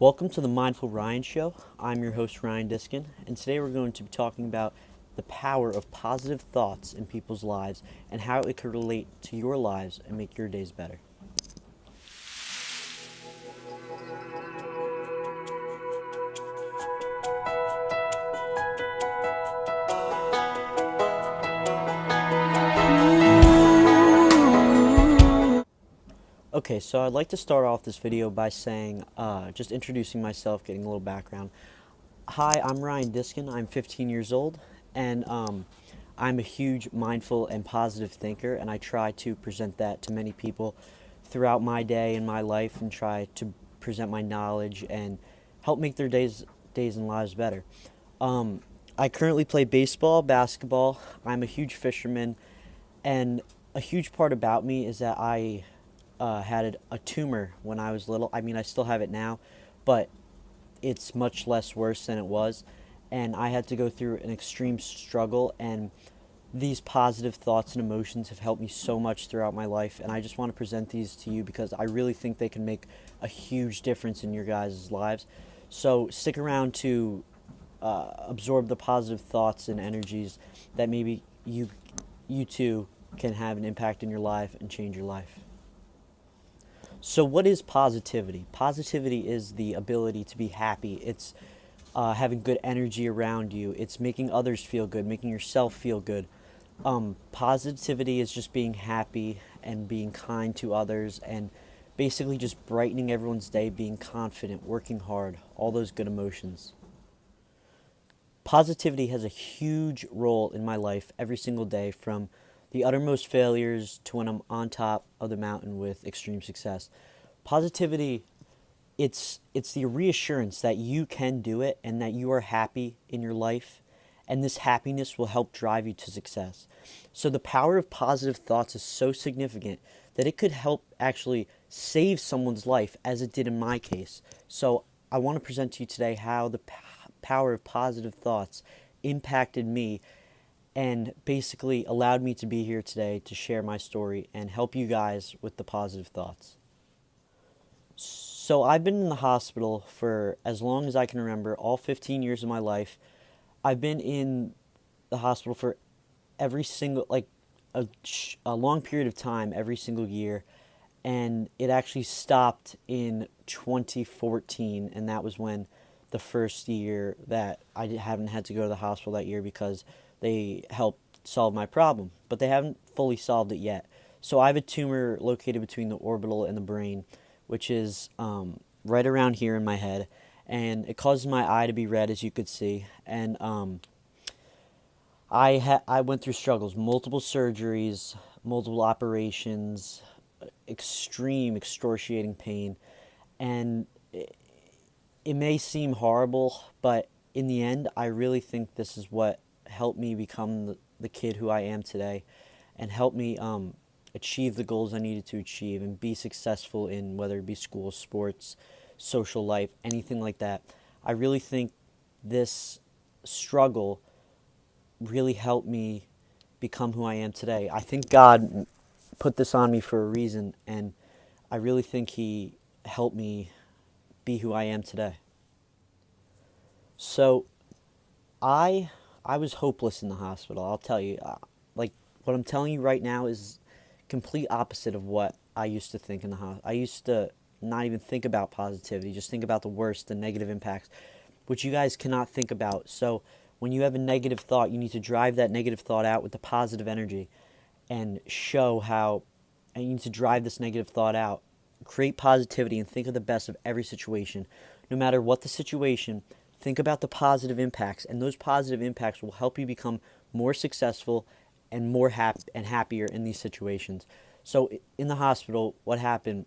Welcome to the Mindful Ryan Show. I'm your host, Ryan Diskin, and today we're going to be talking about the power of positive thoughts in people's lives and how it could relate to your lives and make your days better. Okay, so I'd like to start off this video by saying, just introducing myself, getting a little background. Hi, I'm Ryan Diskin. I'm 15 years old, and I'm a huge mindful and positive thinker, and I try to present that to many people throughout my day and my life, and try to present my knowledge and help make their days and lives better. Um, I currently play baseball, basketball. I'm a huge fisherman, and a huge part about me is that I had a tumor when I was little. I mean, I still have it now, but it's much less worse than it was. And I had to go through an extreme struggle, and these positive thoughts and emotions have helped me so much throughout my life. And I just want to present these to you because I really think they can make a huge difference in your guys' lives. So stick around to absorb the positive thoughts and energies that maybe you too can have an impact in your life and change your life. So, what is positivity? Positivity is the ability to be happy. It's having good energy around you. It's making others feel good, making yourself feel good. Positivity is just being happy and being kind to others and basically just brightening everyone's day, being confident, working hard, all those good emotions. Positivity has a huge role in my life every single day, from the uttermost failures to when I'm on top of the mountain with extreme success. Positivity, it's the reassurance that you can do it and that you are happy in your life, and this happiness will help drive you to success. So the power of positive thoughts is so significant that it could help actually save someone's life, as it did in my case. So I want to present to you today how the power of positive thoughts impacted me and basically allowed me to be here today to share my story and help you guys with the positive thoughts. So I've been in the hospital for as long as I can remember, all 15 years of my life. I've been in the hospital for every single, like a long period of time, every single year. And it actually stopped in 2014, and that was when the first year that I haven't had to go to the hospital that year, because they helped solve my problem, but they haven't fully solved it yet. So I have a tumor located between the orbital and the brain, which is right around here in my head, and it causes my eye to be red, as you could see. And I went through struggles, multiple surgeries, multiple operations, extreme excruciating pain, and it may seem horrible, but in the end, I really think this is what helped me become the kid who I am today, and helped me achieve the goals I needed to achieve and be successful in whether it be school, sports, social life, anything like that. I really think this struggle really helped me become who I am today. I think God put this on me for a reason, and I really think He helped me be who I am today. So I was hopeless in the hospital. I'll tell you, like what I'm telling you right now is complete opposite of what I used to think in the hospital. I used to not even think about positivity, just think about the worst, the negative impacts, which you guys cannot think about. So when you have a negative thought, you need to drive that negative thought out with the positive energy and show how, and you need to drive this negative thought out. Create positivity and think of the best of every situation. No matter what the situation, think about the positive impacts, and those positive impacts will help you become more successful and more happier in these situations. So in the hospital, what happened?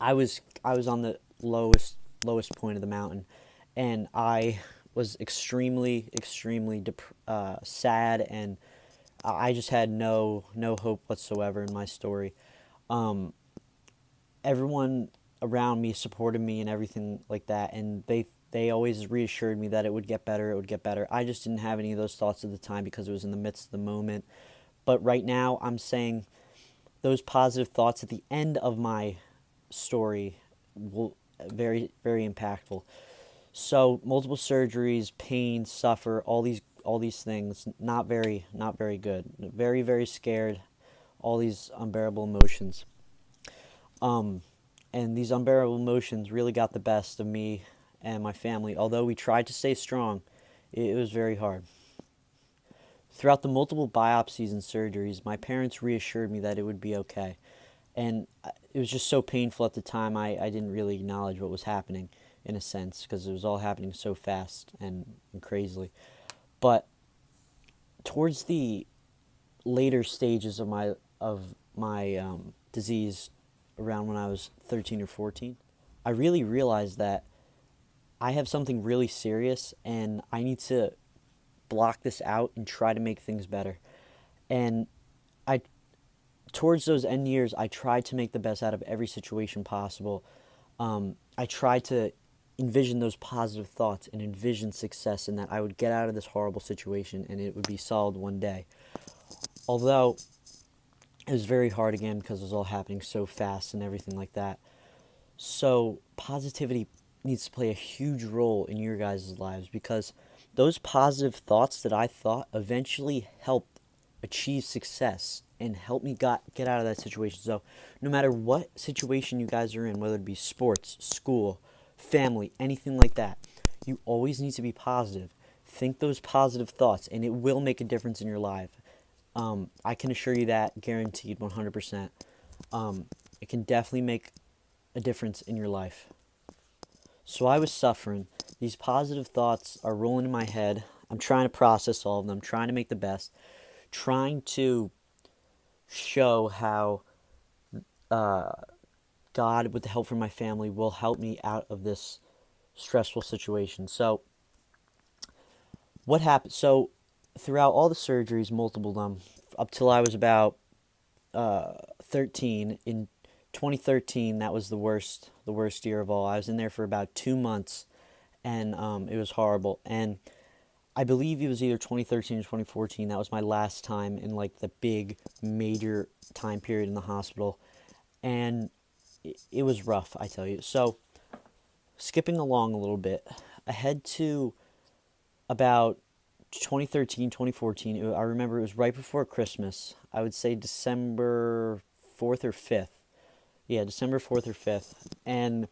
I was on the lowest point of the mountain, and I was extremely sad, and I just had no hope whatsoever in my story. Um, Everyone around me supported me and everything like that, and they always reassured me that it would get better, it would get better. I just didn't have any of those thoughts at the time because it was in the midst of the moment. But right now, I'm saying those positive thoughts at the end of my story will very, very impactful. So multiple surgeries, pain, suffer, all these things, not very good. Very, very scared, all these unbearable emotions. Um, and these unbearable emotions really got the best of me and my family. Although we tried to stay strong, it was very hard. Throughout the multiple biopsies and surgeries, my parents reassured me that it would be okay. And it was just so painful at the time, I didn't really acknowledge what was happening in a sense because it was all happening so fast and crazily. But towards the later stages of my disease, around when I was 13 or 14, I really realized that I have something really serious and I need to block this out and try to make things better. And I towards those end years, I tried to make the best out of every situation possible. I tried to envision those positive thoughts and envision success, and that I would get out of this horrible situation and it would be solved one day. Although it was very hard again because it was all happening so fast and everything like that. So positivity needs to play a huge role in your guys' lives because those positive thoughts that I thought eventually helped achieve success and helped me get out of that situation. So no matter what situation you guys are in, whether it be sports, school, family, anything like that, you always need to be positive. Think those positive thoughts and it will make a difference in your life. I can assure you that, guaranteed 100%. It can definitely make a difference in your life. So I was suffering. These positive thoughts are rolling in my head. I'm trying to process all of them, trying to make the best, trying to show how God, with the help from my family, will help me out of this stressful situation. So what happened? So throughout all the surgeries, multiple of them, up till I was about 13. In 2013, that was the worst year of all. I was in there for about 2 months, and it was horrible. And I believe it was either 2013 or 2014. That was my last time in like the big major time period in the hospital, and it was rough, I tell you. So skipping along a little bit, ahead to about 2013, 2014, I remember it was right before Christmas. I would say December 4th or 5th. Yeah, December 4th or 5th. And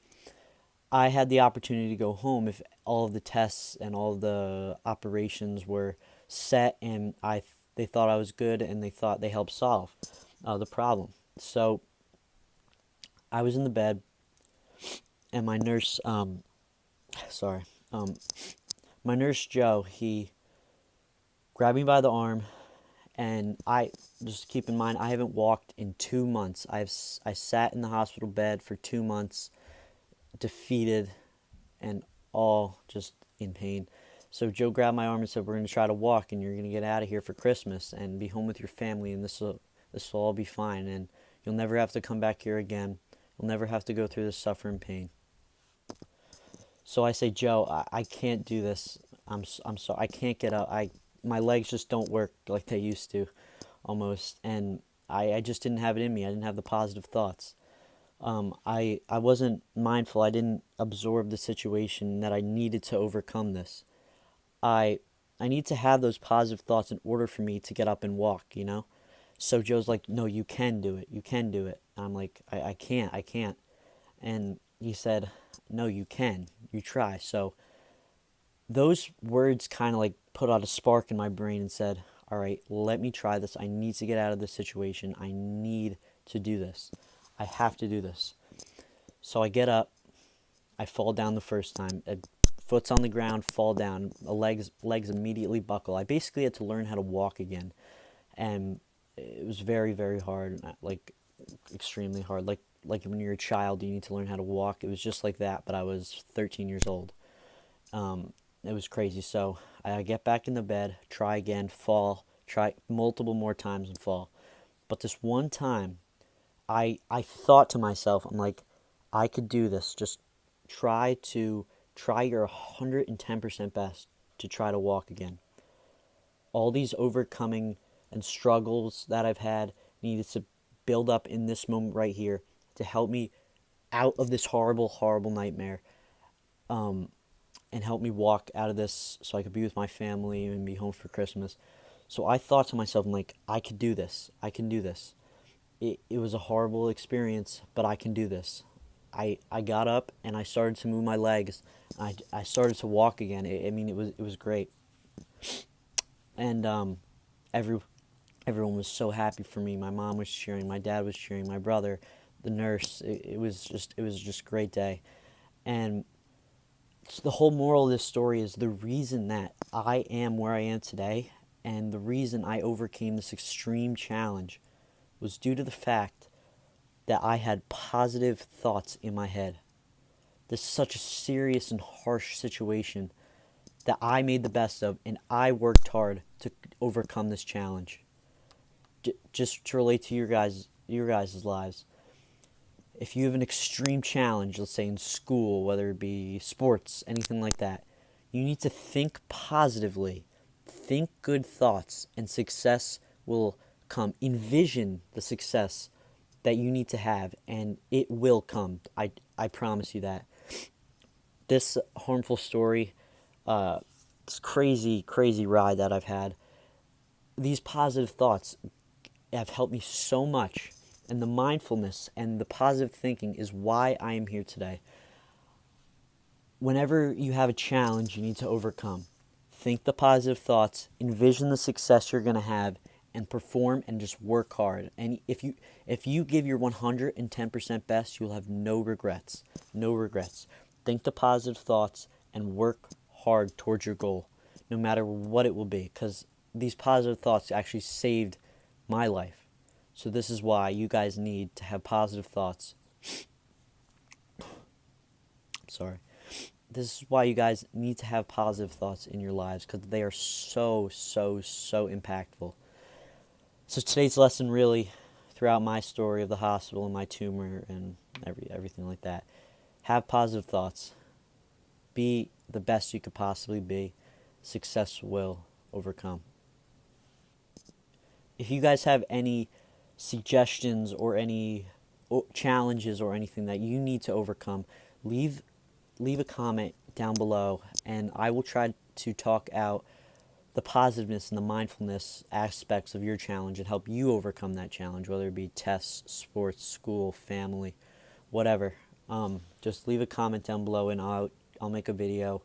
I had the opportunity to go home if all of the tests and all of the operations were set, and they thought I was good and they thought they helped solve the problem. So I was in the bed, and my nurse, sorry, my nurse Joe, he grabbed me by the arm, and I just keep in mind I haven't walked in 2 months. I sat in the hospital bed for 2 months, defeated, and all just in pain. So Joe grabbed my arm and said, "We're going to try to walk, and you're going to get out of here for Christmas and be home with your family, and this will all be fine, and you'll never have to come back here again. You'll never have to go through this suffering pain." So I say, "Joe, I can't do this. I'm sorry. I can't get up. My legs just don't work like they used to, almost, and I just didn't have it in me. I didn't have the positive thoughts. I wasn't mindful. I didn't absorb the situation that I needed to overcome this. I I need to have those positive thoughts in order for me to get up and walk. So Joe's like, "No, you can do it. You can do it." And I'm like, I can't. I can't." And he said, "No, you can. You try." So those words kind of like put out a spark in my brain and said, "All right, let me try this. I need to get out of this situation. I need to do this. I have to do this." So I get up. I fall down the first time. A foot's on the ground, fall down. The legs immediately buckle. I basically had to learn how to walk again, and it was very, very hard. Like extremely hard. Like when you're a child, you need to learn how to walk. It was just like that, but I was 13 years old. It was crazy. So I get back in the bed, try again, fall, try multiple more times and fall. But this one time, I thought to myself, I'm like, I could do this. Just try your 110% best to try to walk again. All these overcoming and struggles that I've had needed to build up in this moment right here to help me out of this horrible, horrible nightmare, and help me walk out of this so I could be with my family and be home for Christmas. So I thought to myself, I'm like, I could do this. I can do this. It was a horrible experience, but I can do this. I got up and I started to move my legs. I started to walk again. I mean, it was great. And every everyone was so happy for me. My mom was cheering, my dad was cheering, my brother, the nurse. It was just a great day. And the whole moral of this story is the reason that I am where I am today and the reason I overcame this extreme challenge was due to the fact that I had positive thoughts in my head. This is such a serious and harsh situation that I made the best of, and I worked hard to overcome this challenge. Just to relate to your guys' lives, if you have an extreme challenge, let's say in school, whether it be sports, anything like that, you need to think positively, think good thoughts, and success will come. Envision the success that you need to have, and it will come. I promise you that. This harmful story, this crazy, crazy ride that I've had, these positive thoughts have helped me so much. And the mindfulness and the positive thinking is why I am here today. Whenever you have a challenge you need to overcome, think the positive thoughts, envision the success you're going to have, and perform and just work hard. And if you give your 110% best, you'll have no regrets. No regrets. Think the positive thoughts and work hard towards your goal, no matter what it will be, because these positive thoughts actually saved my life. So this is why you guys need to have positive thoughts. Sorry. This is why you guys need to have positive thoughts in your lives, because they are so, so, so impactful. So today's lesson really, throughout my story of the hospital and my tumor and everything like that, have positive thoughts. Be the best you could possibly be. Success will overcome. If you guys have any suggestions or any challenges or anything that you need to overcome, leave a comment down below, and I will try to talk out the positiveness and the mindfulness aspects of your challenge and help you overcome that challenge, whether it be tests, sports, school, family, whatever. Just leave a comment down below, and I'll make a video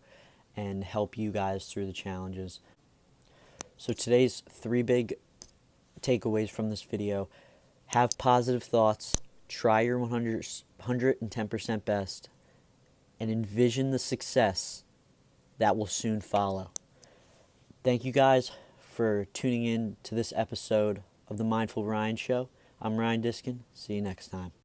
and help you guys through the challenges. So today's 3 big takeaways from this video: have positive thoughts, try your 110% best, and envision the success that will soon follow. Thank you guys for tuning in to this episode of the Mindful Ryan Show. I'm Ryan Diskin. See you next time.